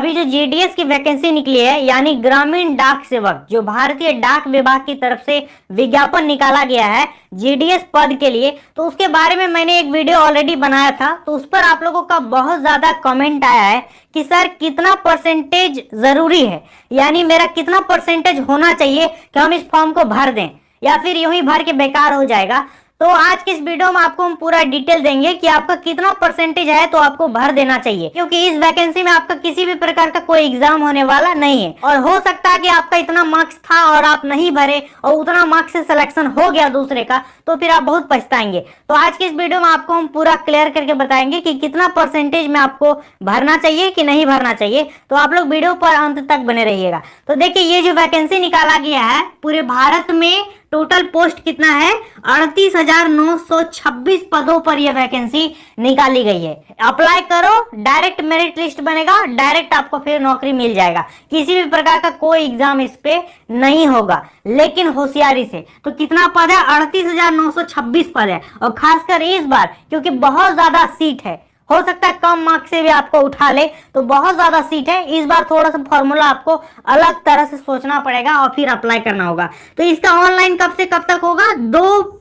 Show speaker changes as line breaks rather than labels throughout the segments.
अभी जो जीडीएस की वैकेंसी निकली है यानी ग्रामीण डाक सेवक, जो भारतीय डाक विभाग की तरफ से विज्ञापन निकाला गया है जीडीएस पद के लिए, तो उसके बारे में मैंने एक वीडियो ऑलरेडी बनाया था। तो उस पर आप लोगों का बहुत ज्यादा कमेंट आया है कि सर कितना परसेंटेज जरूरी है, यानी मेरा कितना परसेंटेज होना चाहिए कि हम इस फॉर्म को भर दें, या फिर यूं ही भर के बेकार हो जाएगा। तो आज की इस वीडियो में आपको हम पूरा डिटेल देंगे कि आपका कितना परसेंटेज है तो आपको भर देना चाहिए, क्योंकि इस वैकेंसी में आपका किसी भी प्रकार का कोई एग्जाम होने वाला नहीं है। और हो सकता है कि आपका इतना मार्क्स था और आप नहीं भरे और उतना मार्क्स से सिलेक्शन हो गया दूसरे का, तो फिर आप बहुत पछताएंगे। तो आज की इस वीडियो में आपको हम पूरा क्लियर करके बताएंगे कि कितना परसेंटेज में आपको भरना चाहिए कि नहीं भरना चाहिए। तो आप लोग वीडियो पर अंत तक बने रहिएगा। तो देखिए, ये जो वैकेंसी निकाला गया है पूरे भारत में टोटल पोस्ट कितना है, 38,926 पदों पर यह वैकेंसी निकाली गई है। अप्लाई करो, डायरेक्ट मेरिट लिस्ट बनेगा, डायरेक्ट आपको फिर नौकरी मिल जाएगा। किसी भी प्रकार का कोई एग्जाम इस पे नहीं होगा, लेकिन होशियारी से। तो कितना पद है, 38,926 पद है। और खासकर इस बार क्योंकि बहुत ज्यादा सीट है, हो सकता है कम मार्क्स से भी आपको उठा ले, तो बहुत ज्यादा सीट है। इस बार थोड़ा सा फॉर्मूला आपको अलग तरह से सोचना पड़ेगा और फिर अप्लाई करना होगा। तो इसका ऑनलाइन कब से कब तक होगा, 2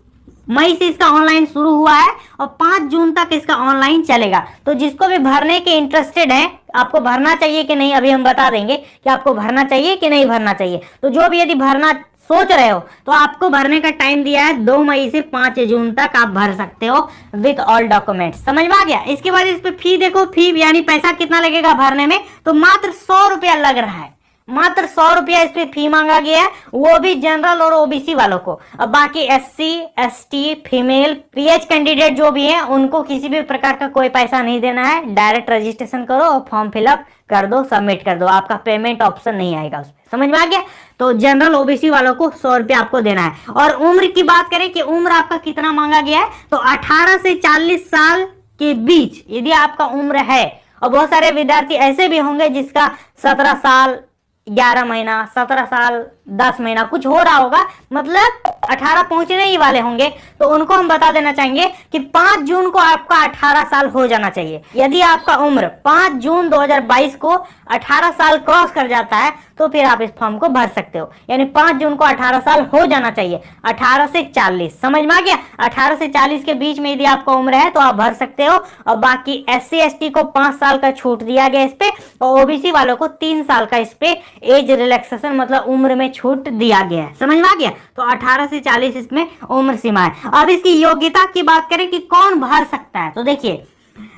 मई से इसका ऑनलाइन शुरू हुआ है और 5 जून तक इसका ऑनलाइन चलेगा। तो जिसको भी भरने के इंटरेस्टेड है, आपको भरना चाहिए कि नहीं, अभी हम बता देंगे कि आपको भरना चाहिए कि नहीं भरना चाहिए। तो जो भी यदि भरना सोच रहे हो तो आपको भरने का टाइम दिया है 2 मई से 5 जून तक आप भर सकते हो विद ऑल डॉक्यूमेंट्स। समझ में आ गया। इसके बाद इस पे फी देखो, फी यानी पैसा कितना लगेगा भरने में, तो मात्र 100 रुपया लग रहा है। मात्र 100 रुपया इस पे फी मांगा गया है, वो भी जनरल और ओबीसी वालों को। अब बाकी SC, ST, female, pH candidate जो भी है उनको किसी भी प्रकार का कोई पैसा नहीं देना है। डायरेक्ट रजिस्ट्रेशन करो और फॉर्म फिलअप कर दो, सबमिट कर दो, आपका पेमेंट ऑप्शन नहीं आएगा उसमें। समझ में आ गया। तो जनरल ओबीसी वालों को 100 रुपया आपको देना है। और उम्र की बात करें कि उम्र आपका कितना मांगा गया है, तो 18 से 40 साल के बीच यदि आपका उम्र है। और बहुत सारे विद्यार्थी ऐसे भी होंगे जिसका 17 साल 11 महीना, 17 साल 10 महीना कुछ हो रहा होगा, मतलब 18 पहुंचने ही वाले होंगे। तो उनको हम बता देना चाहेंगे कि 5 जून को आपका 18 साल हो जाना चाहिए। यदि आपका उम्र 5 जून 2022 को 18 साल क्रॉस कर जाता है तो फिर आप इस फॉर्म को भर सकते हो। यानी 5 जून को 18 साल हो जाना चाहिए। 18 से 40, समझ में आ गया। 18 से 40 के बीच में यदि आपका उम्र है तो आप भर सकते हो। और बाकी एससी एसटी को 5 साल का छूट दिया गया इस पे, और ओबीसी वालों को 3 साल का इस पे एज रिलैक्सेशन मतलब उम्र में छूट दिया गया है। समझ में आ गया। तो 18 से 40 इसमें उम्र सीमा है। अब इसकी योग्यता की बात करें कि कौन भर सकता है, तो देखिए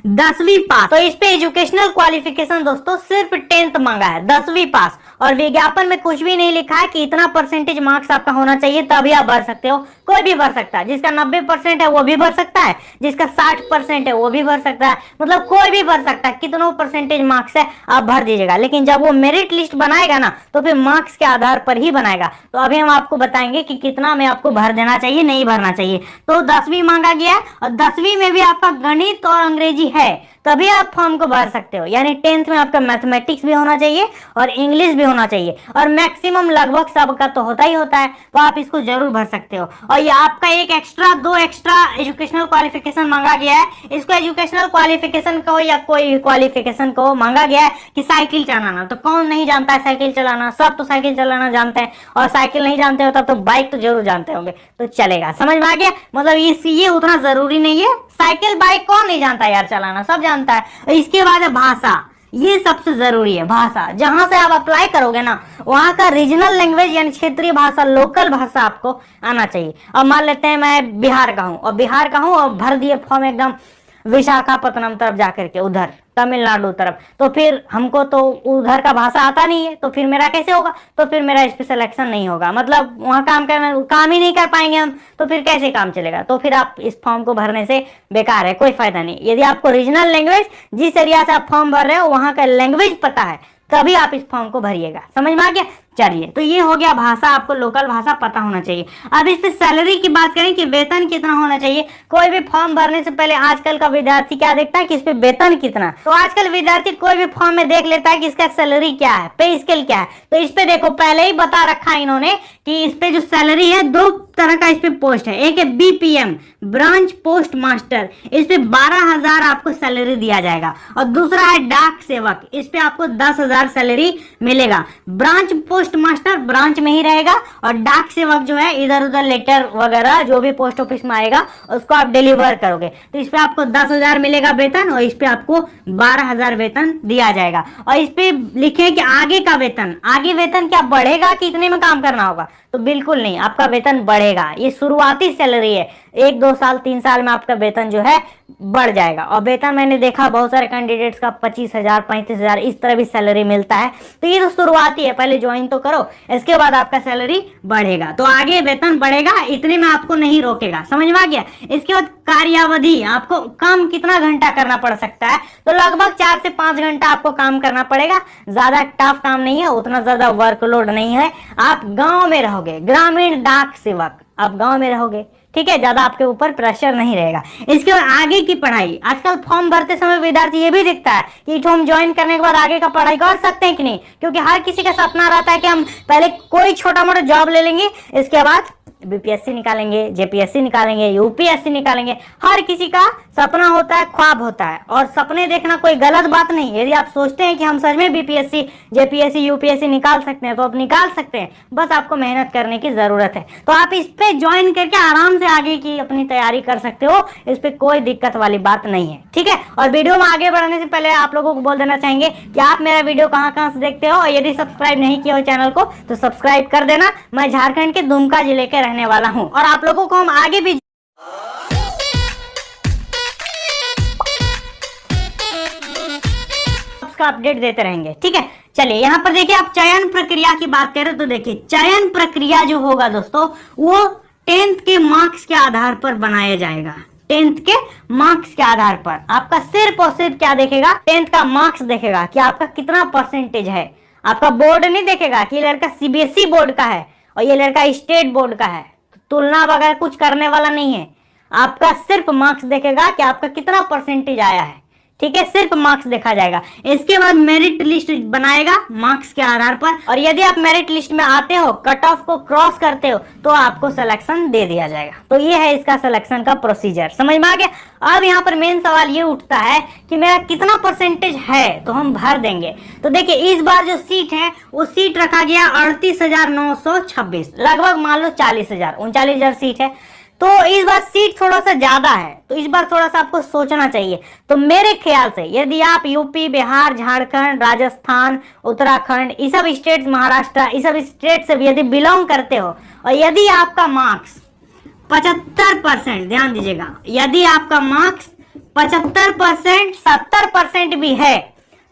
10वीं पास। तो इस पे एजुकेशनल क्वालिफिकेशन दोस्तों सिर्फ 10th मांगा है, 10वीं पास। और विज्ञापन में कुछ भी नहीं लिखा है कि इतना परसेंटेज मार्क्स आपका होना चाहिए तभी आप भर सकते हो। कोई भी भर सकता है, जिसका 90% है वो भी भर सकता है, जिसका 60% है वो भी भर सकता है, मतलब कोई भी भर सकता है। कितना परसेंटेज मार्क्स है आप भर दीजिएगा, लेकिन जब वो मेरिट लिस्ट बनाएगा ना तो फिर मार्क्स के आधार पर ही बनाएगा। तो अभी हम आपको बताएंगे कि कितना में आपको भर देना चाहिए, नहीं भरना चाहिए। तो 10वीं मांगा गया है और 10वीं में भी आपका गणित और अंग्रेजी है तभी आप फॉर्म को भर सकते हो। यानी 10th में आपका मैथमेटिक्स भी होना चाहिए और इंग्लिश भी होना चाहिए, और मैक्सिमम लगभग सबका तो होता ही होता है, तो आप इसको जरूर भर सकते हो। और ये आपका दो एक्स्ट्रा एजुकेशनल क्वालिफिकेशन मांगा गया है। इसको एजुकेशनल क्वालिफिकेशन को या कोई क्वालिफिकेशन को मांगा गया है कि साइकिल चलाना। तो कौन नहीं जानता है साइकिल चलाना, सब तो साइकिल चलाना जानते हैं। और साइकिल नहीं जानते हो तब तो बाइक तो जरूर जानते होंगे, तो चलेगा। समझ में आ गया। मतलब ये उतना जरूरी नहीं है। साइकिल बाइक कौन नहीं जानता यार चलाना, सब जानता है। इसके बाद है भाषा, ये सबसे जरूरी है। भाषा जहां से आप अप्लाई करोगे ना वहां का रीजनल लैंग्वेज यानी क्षेत्रीय भाषा, लोकल भाषा आपको आना चाहिए। अब मान लेते हैं मैं बिहार का हूँ और भर दिए फॉर्म एकदम विशाखापत्तनम तरफ जाकर के, उधर तमिलनाडु तरफ, तो फिर हमको तो उधर का भाषा आता नहीं है, तो फिर मेरा कैसे होगा, तो फिर मेरा इस पे सिलेक्शन नहीं होगा। मतलब वहां काम ही नहीं कर पाएंगे हम, तो फिर कैसे काम चलेगा। तो फिर आप इस फॉर्म को भरने से बेकार है, कोई फायदा नहीं। यदि आपको रीजनल लैंग्वेज, जिस एरिया से आप फॉर्म भर रहे हो वहां का लैंग्वेज पता है, तभी आप इस फॉर्म को भरिएगा। समझ में आ गया। चलिए, तो ये हो गया भाषा, आपको लोकल भाषा पता होना चाहिए। अब इस पे सैलरी की बात करें कि वेतन कितना होना चाहिए। कोई भी फॉर्म भरने से पहले आजकल का विद्यार्थी क्या देखता है कि इस पे वेतन कितना। तो आजकल विद्यार्थी कोई भी फॉर्म में देख लेता है कि इसका सैलरी क्या है, पे स्केल क्या है। तो इस पे देखो पहले ही बता रखा है इन्होंने कि इस पे जो सैलरी है 2 तरह का इस पे पोस्ट है। एक है बीपीएम, ब्रांच पोस्ट मास्टर, इस पे 12,000 आपको सैलरी दिया जाएगा। और दूसरा है डाक सेवक, इस पे आपको 10,000 सैलरी मिलेगा। ब्रांच पोस्ट मास्टर ब्रांच में ही रहेगा, और डाक सेवक जो है इधर उधर लेटर वगैरह जो भी पोस्ट ऑफिस में आएगा उसको आप डिलीवर करोगे। तो इस पे आपको 10,000 मिलेगा वेतन, और इस पे आपको 12,000 वेतन दिया जाएगा। और इस पे लिखे कि आगे का वेतन, आगे वेतन क्या बढ़ेगा कि इतने में काम करना होगा? तो बिल्कुल नहीं, आपका वेतन बढ़ेगा। ये शुरुआती सैलरी है, 1 2 साल 3 साल में आपका वेतन जो है बढ़ जाएगा। और वेतन मैंने देखा बहुत सारे कैंडिडेट्स का 25,000 35,000 इस तरह भी सैलरी मिलता है। तो ये तो शुरुआती है, पहले ज्वाइन तो करो, इसके बाद आपका सैलरी बढ़ेगा। तो आगे वेतन बढ़ेगा, इतने में आपको नहीं रोकेगा, समझ में आ गया। इसके बाद कार्यावधि, आपको काम कितना घंटा करना पड़ सकता है? तो लगभग 4 से 5 घंटा आपको काम करना पड़ेगा। ज्यादा टफ काम नहीं है, उतना ज्यादा वर्कलोड नहीं है। आप गांव में रहोगे, ग्रामीण डाक सेवक, आप गांव में रहोगे, ठीक है, ज्यादा आपके ऊपर प्रेशर नहीं रहेगा। इसके बाद आगे की पढ़ाई, आजकल फॉर्म भरते समय विद्यार्थी ये भी दिखता है कि फॉर्म ज्वाइन करने के बाद आगे का पढ़ाई कर सकते हैं कि नहीं, क्योंकि हर किसी का सपना रहता है कि हम पहले कोई छोटा मोटा जॉब ले लेंगे, इसके बाद बीपीएससी निकालेंगे, जेपीएससी निकालेंगे, यूपीएससी निकालेंगे। हर किसी का सपना होता है, ख्वाब होता है, और सपने देखना कोई गलत बात नहीं। यदि आप सोचते हैं कि हम सच में बीपीएससी, जेपीएससी, यूपीएससी निकाल सकते हैं तो आप निकाल सकते हैं, बस आपको मेहनत करने की जरूरत है। तो आप इस पे ज्वाइन करके आराम से आगे की अपनी तैयारी कर सकते हो, इस पे कोई दिक्कत वाली बात नहीं है, ठीक है। और वीडियो में आगे बढ़ने से पहले आप लोगों को बोल देना चाहेंगे कि आप मेरा वीडियो कहाँ से देखते हो, और यदि सब्सक्राइब नहीं किया हो चैनल को तो सब्सक्राइब कर देना। मैं झारखंड के दुमका जिले के रहने वाला हूं, और आप लोगों को हम आगे भी उसका अपडेट देते रहेंगे, ठीक है। चलिए यहाँ पर देखिए, आप चयन प्रक्रिया की बात करें तो देखिए चयन प्रक्रिया जो होगा दोस्तों, वो 10th के मार्क्स के आधार पर बनाया जाएगा। 10th के मार्क्स के आधार पर आपका सिर्फ और सिर्फ क्या देखेगा? 10th का मार्क्स देखेगा कि आपका कितना परसेंटेज है। आपका बोर्ड नहीं देखेगा कि ये लड़का सीबीएसई बोर्ड का है और ये लड़का स्टेट बोर्ड का है, तुलना वगैरह कुछ करने वाला नहीं है। आपका सिर्फ मार्क्स देखेगा कि आपका कितना परसेंटेज आया है, ठीक है, सिर्फ मार्क्स देखा जाएगा। इसके बाद मेरिट लिस्ट बनाएगा मार्क्स के आधार पर, और यदि आप मेरिट लिस्ट में आते हो, कट ऑफ को क्रॉस करते हो, तो आपको सिलेक्शन दे दिया जाएगा। तो ये है इसका सिलेक्शन का प्रोसीजर, समझ में आ गया। अब यहाँ पर मेन सवाल ये उठता है कि मेरा कितना परसेंटेज है, तो हम भर देंगे। तो देखिए इस बार जो सीट है वो सीट रखा गया 38,926, लगभग मान लो 40,000, 39,000 सीट है। तो इस बार सीट थोड़ा सा ज्यादा है, तो इस बार थोड़ा सा आपको सोचना चाहिए। तो मेरे ख्याल से यदि आप यूपी, बिहार, झारखंड, राजस्थान, उत्तराखंड, ये सब स्टेट, महाराष्ट्र, ये सब स्टेट से यदि बिलोंग करते हो, और यदि आपका मार्क्स 75%, ध्यान दीजिएगा, यदि आपका मार्क्स 75%, 70% भी है,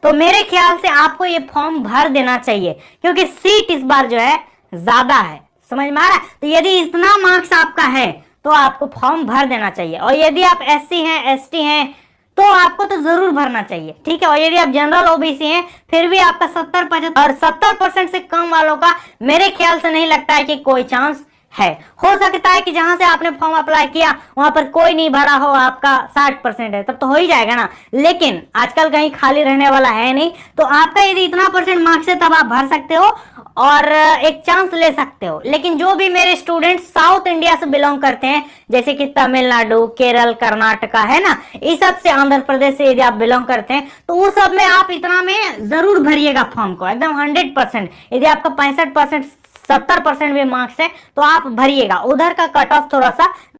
तो मेरे ख्याल से आपको ये फॉर्म भर देना चाहिए, क्योंकि सीट इस बार जो है ज्यादा है, समझ में आ रहा है। तो यदि इतना मार्क्स आपका है तो आपको फॉर्म भर देना चाहिए। और यदि आप एससी हैं, एसटी हैं, तो आपको तो जरूर भरना चाहिए, ठीक है। और यदि आप जनरल ओबीसी हैं, फिर भी आपका 70-75 और 70% से कम वालों का मेरे ख्याल से नहीं लगता है कि कोई चांस है। हो सकता है कि जहां से आपने फॉर्म अप्लाई किया वहां पर कोई नहीं भरा हो, आपका 60% है, तब तो हो ही जाएगा ना। लेकिन आजकल कहीं खाली रहने वाला है नहीं, तो आपका यदि इतना % मार्क्स है तब आप भर सकते हो और एक चांस ले सकते हो। लेकिन जो भी मेरे स्टूडेंट्स साउथ इंडिया से बिलोंग करते हैं, जैसे कि तमिलनाडु, केरल, कर्नाटका है ना, इस सब से, आंध्र प्रदेश से यदि आप बिलोंग करते हैं, तो उस सब में आप इतना में जरूर भरिएगा फॉर्म को, एकदम 100%। यदि आपका 65%, 70% भी मार्क्स है तो आप भरिएगा, उधर का कट ऑफ थोड़ा सा